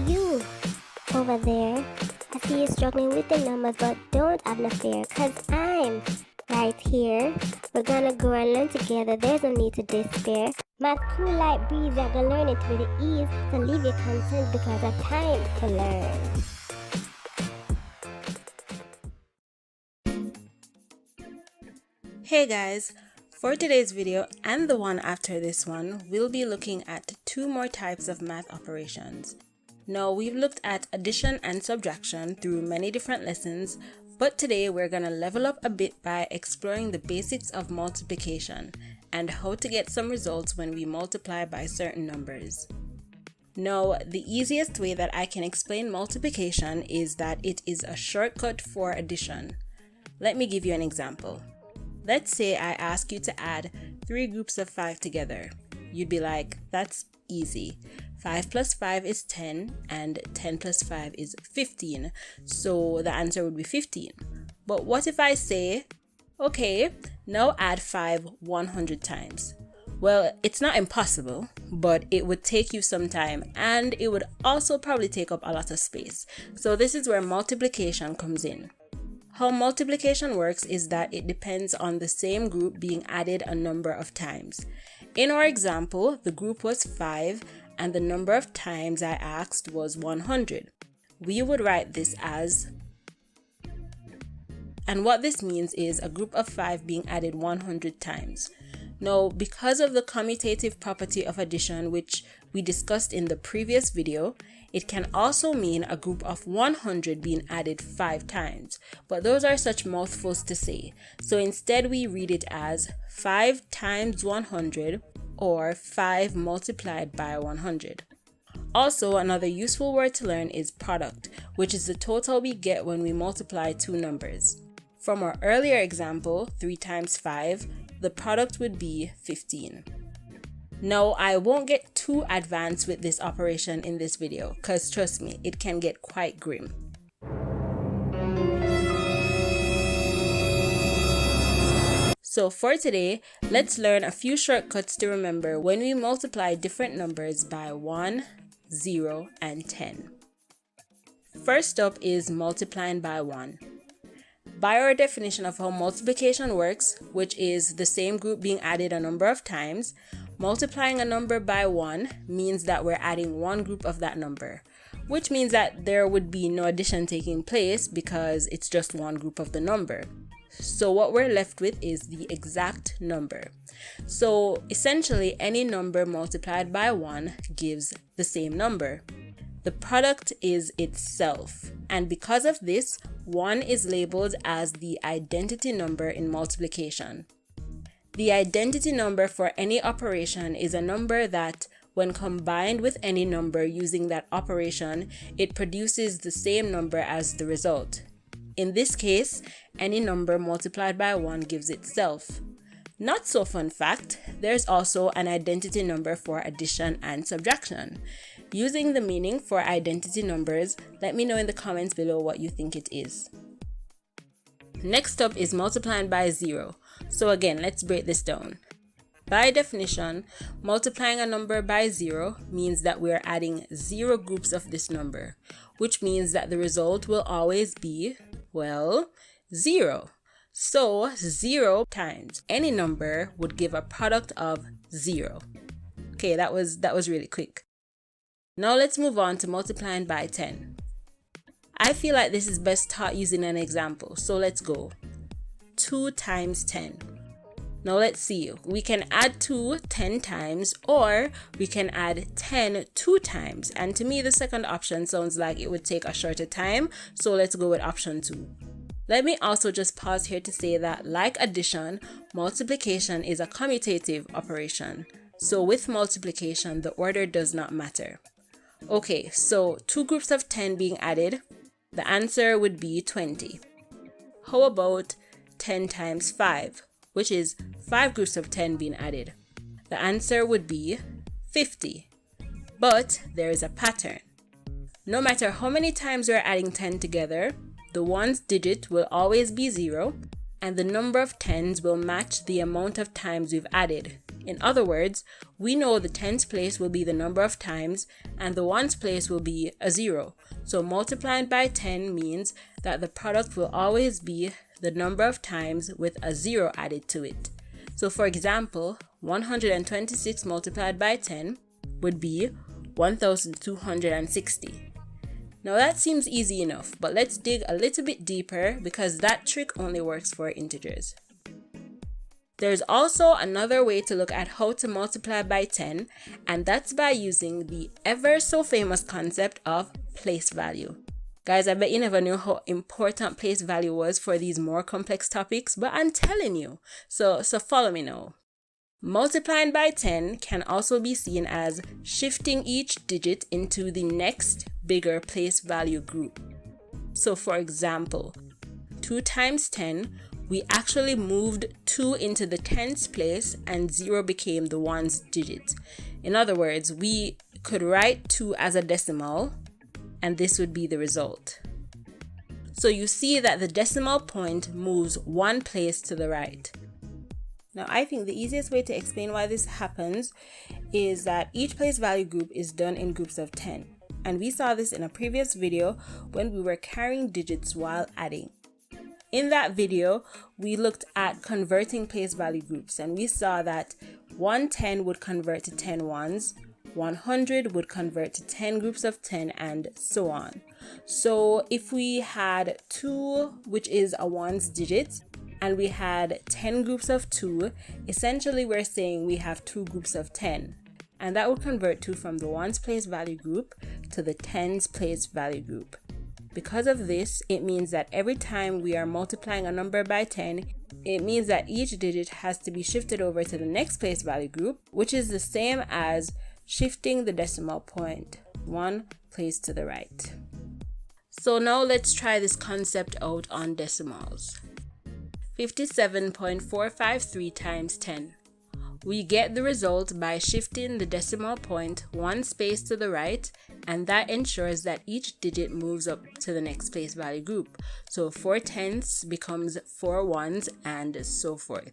you over there. I see you struggling with the numbers, but don't have no fear, cause I'm right here. We're gonna grow and learn together, there's no need to despair. Math cool like breeze, I can learn it with ease. So leave your concerns because it's time to learn. Hey guys, for today's video and the one after this one, we'll be looking at two more types of math operations. Now, we've looked at addition and subtraction through many different lessons, but today we're gonna level up a bit by exploring the basics of multiplication and how to get some results when we multiply by certain numbers. Now, the easiest way that I can explain multiplication is that it is a shortcut for addition. Let me give you an example. Let's say I ask you to add 3 groups of 5 together. You'd be like, that's easy. 5 plus 5 is 10 and 10 plus 5 is 15. So the answer would be 15. But what if I say, okay, now add 5 100 times? Well, it's not impossible, but it would take you some time and it would also probably take up a lot of space. So this is where multiplication comes in. How multiplication works is that it depends on the same group being added a number of times. In our example, the group was 5 and the number of times I asked was 100. We would write this as, and what this means is a group of 5 being added 100 times. Now, because of the commutative property of addition, which we discussed in the previous video, it can also mean a group of 100 being added 5 times, but those are such mouthfuls to say. So instead we read it as 5 times 100 or 5 multiplied by 100. Also, another useful word to learn is product, which is the total we get when we multiply two numbers. From our earlier example, 3 times 5, the product would be 15. Now, I won't get too advanced with this operation in this video, because trust me, it can get quite grim. So for today, let's learn a few shortcuts to remember when we multiply different numbers by 1, 0, and 10. First up is multiplying by 1. By our definition of how multiplication works, which is the same group being added a number of times, multiplying a number by 1 means that we're adding one group of that number, which means that there would be no addition taking place because it's just one group of the number. So what we're left with is the exact number. So essentially, any number multiplied by 1 gives the same number. The product is itself, and because of this, 1 is labeled as the identity number in multiplication. The identity number for any operation is a number that, when combined with any number using that operation, it produces the same number as the result. In this case, any number multiplied by 1 gives itself. Not so fun fact, there's also an identity number for addition and subtraction. Using the meaning for identity numbers, let me know in the comments below what you think it is. Next up is multiplying by 0. So again, let's break this down. By definition, multiplying a number by 0 means that we're adding 0 groups of this number, which means that the result will always be, well, 0. So 0 times any number would give a product of 0. Okay, that was really quick. Now let's move on to multiplying by 10. I feel like this is best taught using an example, so let's go. 2 times 10. Now let's see, we can add 2 10 times or we can add 10 2 times, and to me the second option sounds like it would take a shorter time, so let's go with option 2. Let me also just pause here to say that, like addition, multiplication is a commutative operation. So with multiplication, the order does not matter. Okay, so 2 groups of 10 being added, the answer would be 20. How about 10 times 5, which is 5 groups of 10 being added? The answer would be 50. But there is a pattern. No matter how many times we're adding 10 together, the ones digit will always be 0, and the number of tens will match the amount of times we've added. In other words, we know the tens place will be the number of times and the ones place will be a 0. So multiplying by 10 means that the product will always be the number of times with a 0 added to it. So for example, 126 multiplied by 10 would be 1260. Now that seems easy enough, but let's dig a little bit deeper because that trick only works for integers. There's also another way to look at how to multiply by 10, and that's by using the ever so famous concept of place value. Guys, I bet you never knew how important place value was for these more complex topics, but I'm telling you. So follow me now. Multiplying by 10 can also be seen as shifting each digit into the next bigger place value group. So for example, 2 times 10, we actually moved 2 into the tens place and 0 became the ones digit. In other words, we could write 2 as a decimal and this would be the result. So you see that the decimal point moves 1 place to the right. Now I think the easiest way to explain why this happens is that each place value group is done in groups of 10. And we saw this in a previous video when we were carrying digits while adding. In that video, we looked at converting place value groups and we saw that 110 would convert to 10 ones, 100 would convert to 10 groups of 10 and so on. So if we had 2, which is a ones digit, and we had 10 groups of 2, essentially we're saying we have 2 groups of 10. And that would convert to from the ones place value group to the tens place value group. Because of this, it means that every time we are multiplying a number by 10, it means that each digit has to be shifted over to the next place value group, which is the same as shifting the decimal point 1 place to the right. So now let's try this concept out on decimals. 57.453 times 10. We get the result by shifting the decimal point 1 space to the right, and that ensures that each digit moves up to the next place value group. So 4 tenths becomes 4 ones and so forth.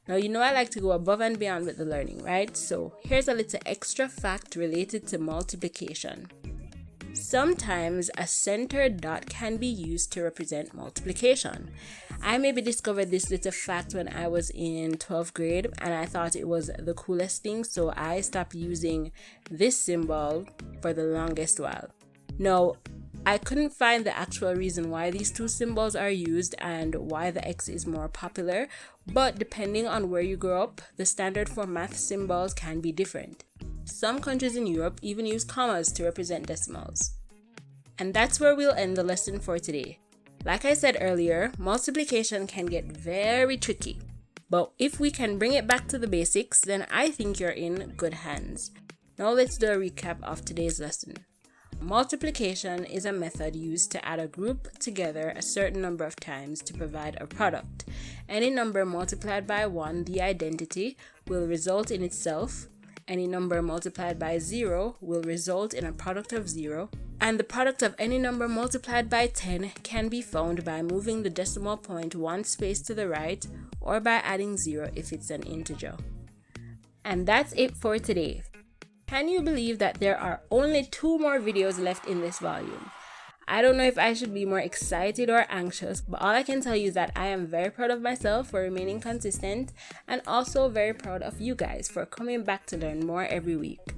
Now you know I like to go above and beyond with the learning, right? So here's a little extra fact related to multiplication. Sometimes a centered dot can be used to represent multiplication. I maybe discovered this little fact when I was in 12th grade and I thought it was the coolest thing, so I stopped using this symbol for the longest while. Now, I couldn't find the actual reason why these two symbols are used and why the X is more popular, but depending on where you grow up, the standard for math symbols can be different. Some countries in Europe even use commas to represent decimals. And that's where we'll end the lesson for today. Like I said earlier, multiplication can get very tricky. But if we can bring it back to the basics, then I think you're in good hands. Now let's do a recap of today's lesson. Multiplication is a method used to add a group together a certain number of times to provide a product. Any number multiplied by 1, the identity, will result in itself. Any number multiplied by 0 will result in a product of 0. And the product of any number multiplied by 10 can be found by moving the decimal point 1 space to the right or by adding 0 if it's an integer. And that's it for today. Can you believe that there are only 2 more videos left in this volume? I don't know if I should be more excited or anxious, but all I can tell you is that I am very proud of myself for remaining consistent and also very proud of you guys for coming back to learn more every week.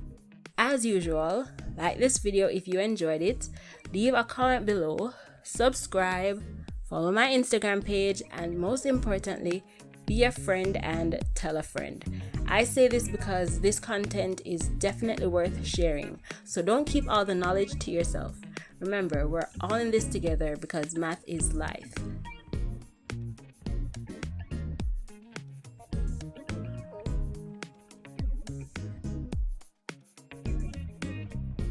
As usual, like this video if you enjoyed it, leave a comment below, subscribe, follow my Instagram page, and most importantly, be a friend and tell a friend. I say this because this content is definitely worth sharing, so don't keep all the knowledge to yourself. Remember, we're all in this together because math is life.